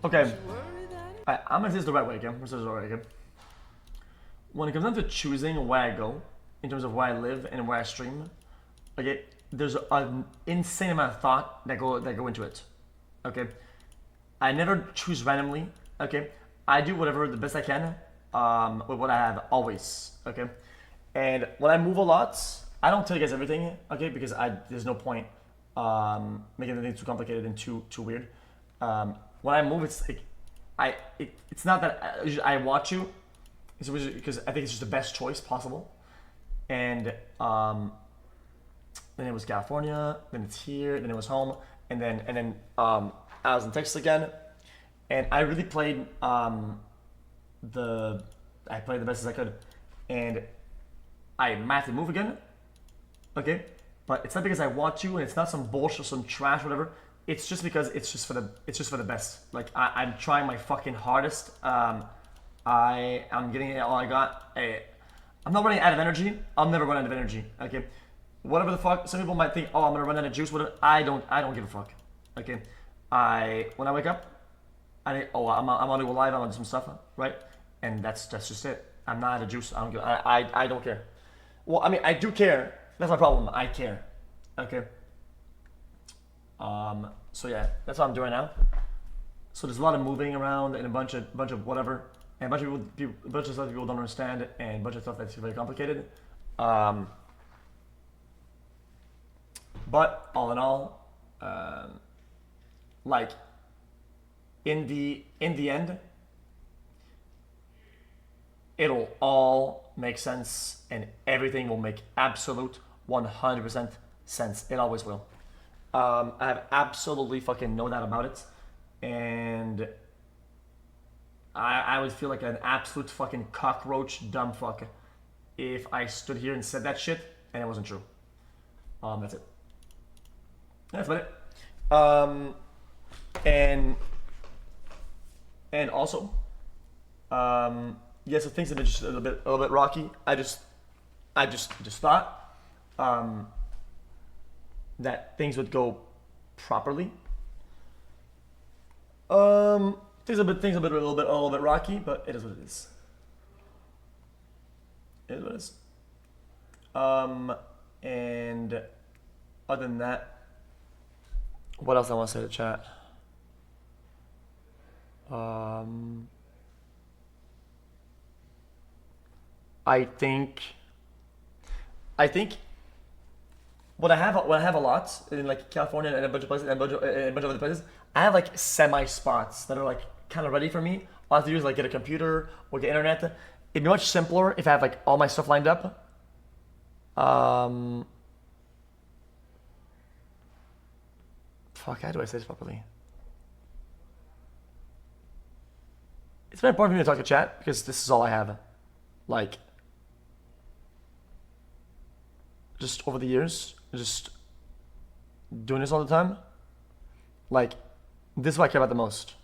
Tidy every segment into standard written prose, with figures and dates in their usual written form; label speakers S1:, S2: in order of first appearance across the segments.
S1: Okay. I'm gonna say this the right way again. I'm gonna say this the right way again. When it comes down to choosing where I go, in terms of where I live and where I stream, okay, there's an insane amount of thought that go into it. Okay. I never choose randomly. Okay. I do whatever the best I can with what I have always. Okay. And when I move a lot, I don't tell you guys everything. Okay, because there's no point making anything too complicated and too weird. When I move, it's like it's not that I watch you. It's because I think it's just the best choice possible. And then it was California, then it's here, then it was home, and then I was in Texas again, and I really played I played the best as I could, and I might have to move again, okay, but it's not because I want to, and it's not some bullshit, some trash, whatever. It's just because it's just for the best. Like I'm trying my fucking hardest. I'm getting it all I got. I'm not running out of energy. I'll never run out of energy. Okay, whatever the fuck. Some people might think, oh, I'm gonna run out of juice. Whatever. I don't give a fuck. Okay, when I wake up, I'm on to go live. I'm on some stuff, right? And that's just it. I'm not out of juice. I don't care. Well, I mean, I do care. That's my problem. I care. Okay. So yeah, that's what I'm doing now. So there's a lot of moving around and a bunch of whatever, and a bunch of stuff people don't understand, and a bunch of stuff that's very complicated. But all in all, like in the end, it'll all make sense, and everything will make absolute 100% sense. It always will. I have absolutely fucking no doubt about it, and I would feel like an absolute fucking cockroach dumb fuck if I stood here and said that shit and it wasn't true. That's it. That's about it. And also, yeah, so things have been just a little bit rocky. I just thought that things would go properly. Things have been a little bit rocky, but it is what it is. It is what it is. And other than that, what else I want to say to chat? I think what I have a lot in like California and a bunch of places and a bunch of other places. I have like semi spots that are like kind of ready for me. All I have to do is like get a computer or get internet. It'd be much simpler if I have like all my stuff lined up. Fuck, how do I say this properly? It's very important for me to talk to chat because this is all I have. Like, just over the years, just doing this all the time. Like, this is what I care about the most.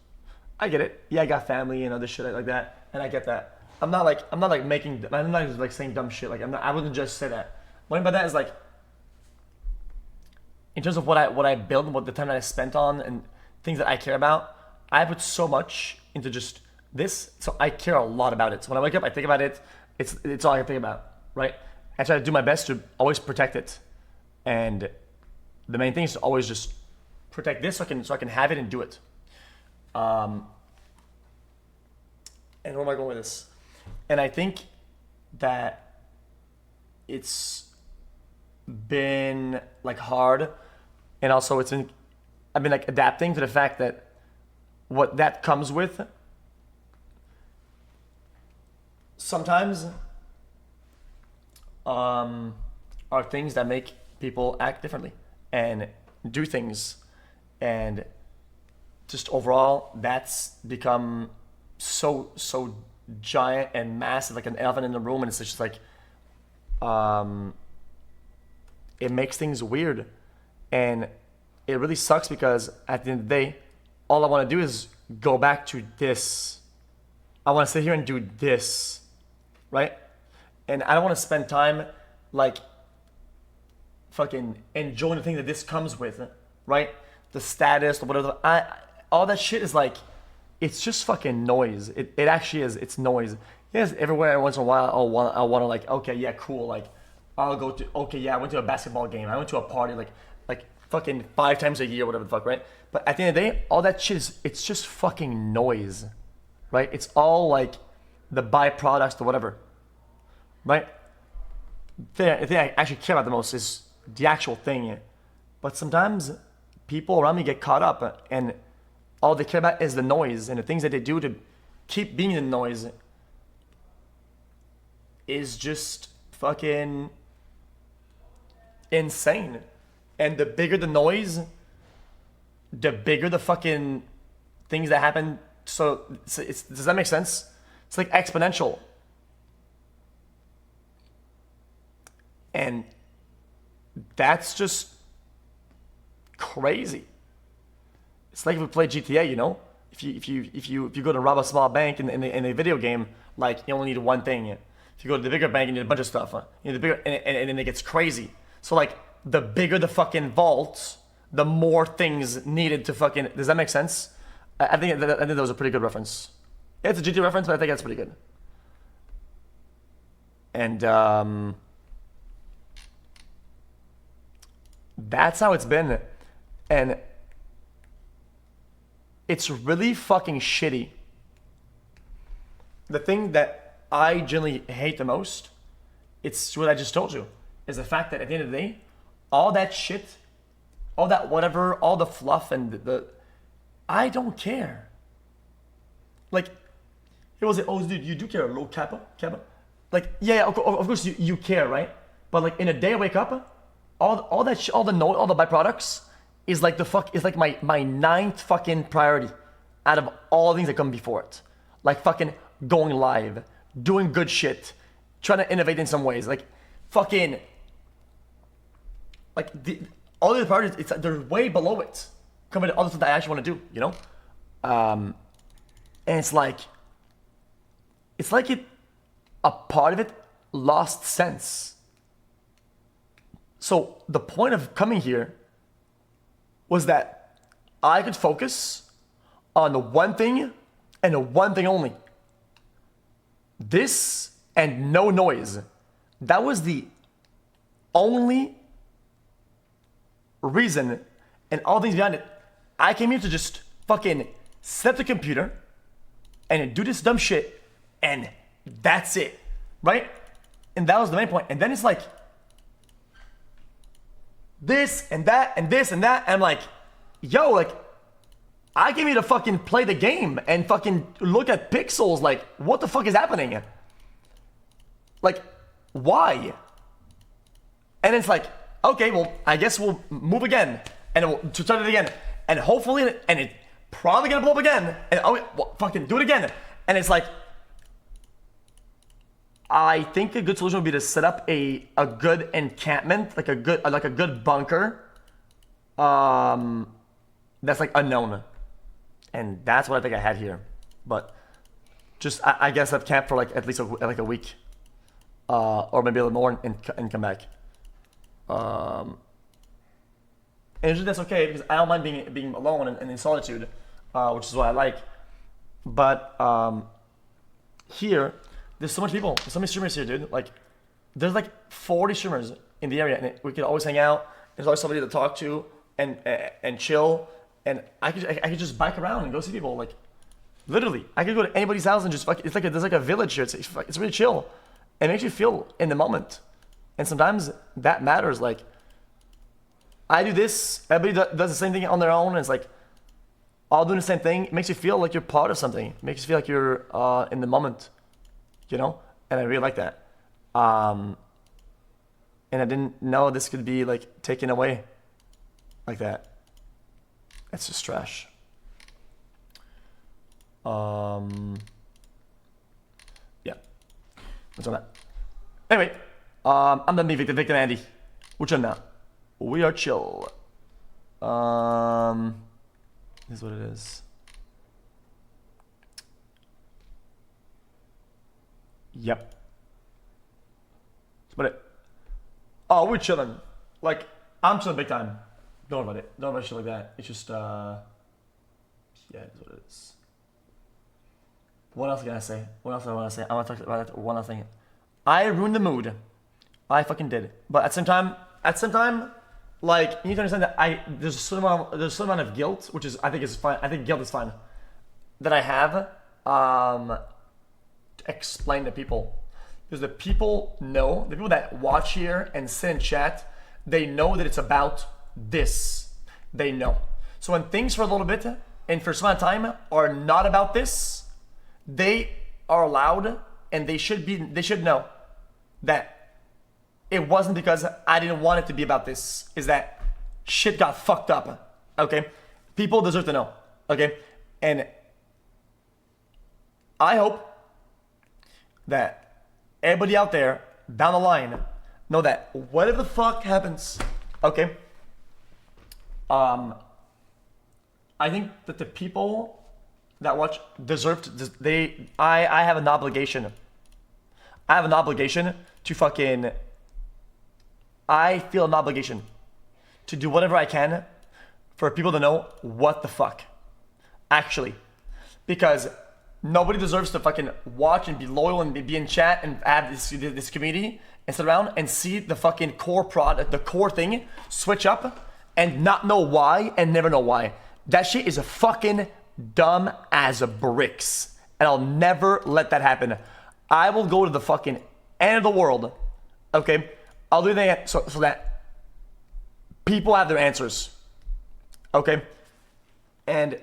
S1: I get it. Yeah, I got family and other shit like that, and I get that. I'm not like saying dumb shit. Like I wouldn't just say that. What I mean by that is like, in terms of what I build and what the time that I spent on and things that I care about, I put so much into just this, so I care a lot about it. So when I wake up, I think about it. It's all I can think about, right? I try to do my best to always protect it, and the main thing is to always just protect this so I can have it and do it. And where am I going with this? And I think that it's been like hard, and also I've been like adapting to the fact that what that comes with sometimes are things that make people act differently and do things, and just overall that's become so giant and massive, like an elephant in the room, and it's just like it makes things weird, and it really sucks because at the end of the day, all I want to do is go back to this. I want to sit here and do this, right? And I don't want to spend time like fucking enjoying the thing that this comes with, right? The status or whatever. All that shit is like, it's just fucking noise. It actually is. It's noise. Yes, everywhere once in a while I'll want to like, okay, yeah, cool. Like I'll go to, okay, yeah, I went to a basketball game. I went to a party like fucking 5 times a year, whatever the fuck, right? But at the end of the day, all that shit is, it's just fucking noise, right? It's all like the byproducts or whatever, right? The thing I actually care about the most is the actual thing. But sometimes people around me get caught up and all they care about is the noise, and the things that they do to keep being in the noise is just fucking insane. And the bigger the noise, the bigger the fucking things that happen. So does that make sense? It's like exponential. And that's just crazy. It's like if we play GTA, you know? If you go to rob a small bank in a video game, like you only need one thing. If you go to the bigger bank, you need a bunch of stuff. You need the bigger, and then it gets crazy. So like the bigger the fucking vault, the more things needed to fucking. Does that make sense? I think that was a pretty good reference. Yeah, it's a GTA reference, but I think that's pretty good. And that's how it's been, and it's really fucking shitty. The thing that I generally hate the most, it's what I just told you, is the fact that at the end of the day, all that shit, all that whatever, all the fluff and the I don't care. Like, it was like, oh dude, you do care, low kappa? Like, yeah, of course you care, right? But like in a day I wake up, all that all the noise, all the byproducts is like my 9th fucking priority out of all the things that come before it. Like fucking going live, doing good shit, trying to innovate in some ways, like fucking like all the priorities, it's they're way below it compared to other stuff that I actually want to do, you know? And it's like a part of it lost sense. So the point of coming here was that I could focus on the one thing and the one thing only. This and no noise. That was the only reason, and all things behind it. I came here to just fucking set up the computer and do this dumb shit, and that's it, right? And that was the main point. And then it's like this and that and this and that, and I'm like, yo, like, I came here to fucking play the game and fucking look at pixels. Like, what the fuck is happening? Like, why? And it's like, okay, well, I guess we'll move again, and we'll start it again, and hopefully, and it probably gonna blow up again, and oh, well, fucking do it again. And it's like, I think a good solution would be to set up a good encampment, like a good bunker, that's like unknown, and that's what I think I had here. But just I guess I've camped for like at least like a week, or maybe a little more, and come back. And usually that's okay because I don't mind being alone and in solitude, which is what I like. But here, there's so much people, there's so many streamers here, dude. Like, there's like 40 streamers in the area, and we could always hang out. There's always somebody to talk to and chill. And I could just bike around and go see people. Like, literally, I could go to anybody's house and just fuck. It's like there's like a village here. It's really chill. It makes you feel in the moment. And sometimes that matters. Like, I do this, everybody does the same thing on their own, and it's like all doing the same thing. It makes you feel like you're part of something. It makes you feel like you're in the moment, you know? And I really like that. And I didn't know this could be like taken away like that. That's just trash. Yeah. What's on that? Anyway, I'm done being victim Andy. We're chill now. We are chill. This is what it is. Yep. That's about it. Oh, we're chilling. Like, I'm chilling big time. Don't worry about it. Don't worry about shit like that. It's just, yeah, it is what it is. What else can I say? What else do I want to say? I want to talk about one last thing. I ruined the mood. I fucking did. But at the same time, like, you need to understand that there's a certain amount of guilt, which is, I think is fine. I think guilt is fine. That I have to explain to people. Because the people know, the people that watch here and sit and chat, they know that it's about this. They know. So when things for a little bit and for some amount of time are not about this, they are allowed and they should know that it wasn't because I didn't want it to be about this. Is that shit got fucked up. Okay? People deserve to know. Okay? And I hope that everybody out there down the line know that whatever the fuck happens, okay? I think that the people that watch deserve to, I have an obligation. I have an obligation to fucking, I feel an obligation to do whatever I can for people to know what the fuck. Actually. Because nobody deserves to fucking watch and be loyal and be in chat and have this community and sit around and see the fucking core product, the core thing switch up and not know why and never know why. That shit is a fucking dumb as bricks. And I'll never let that happen. I will go to the fucking end of the world. Okay? I'll do that so that people have their answers. Okay? And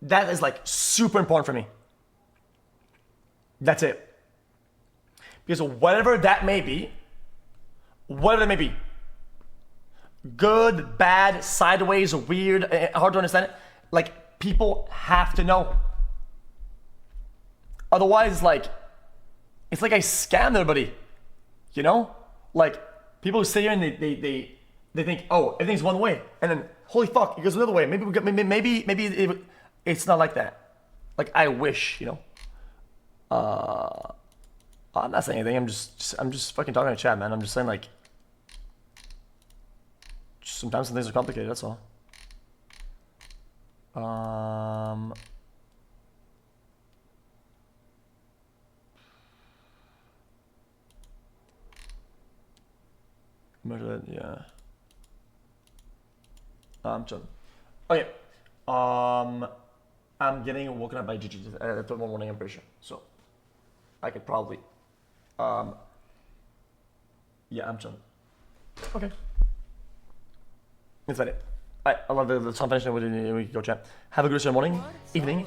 S1: that is like super important for me. That's it. Because whatever that may be, good, bad, sideways, weird, hard to understand, like, people have to know. Otherwise, like, it's like I scammed everybody, you know? Like, people who sit here and they think, oh, everything's one way, and then holy fuck, it goes another way. Maybe it's not like that. Like, I wish, you know. I'm not saying anything. I'm just fucking talking to chat, man. I'm just saying, like, sometimes some things are complicated. That's all. Yeah. I'm chilling. Okay. I'm getting woken up by Gigi tomorrow morning, I'm pretty sure. So I could probably yeah, I'm chilling. Okay. That's about it. Alright, I love the sun finishing. We can go chat. Have a good rest of your morning, evening.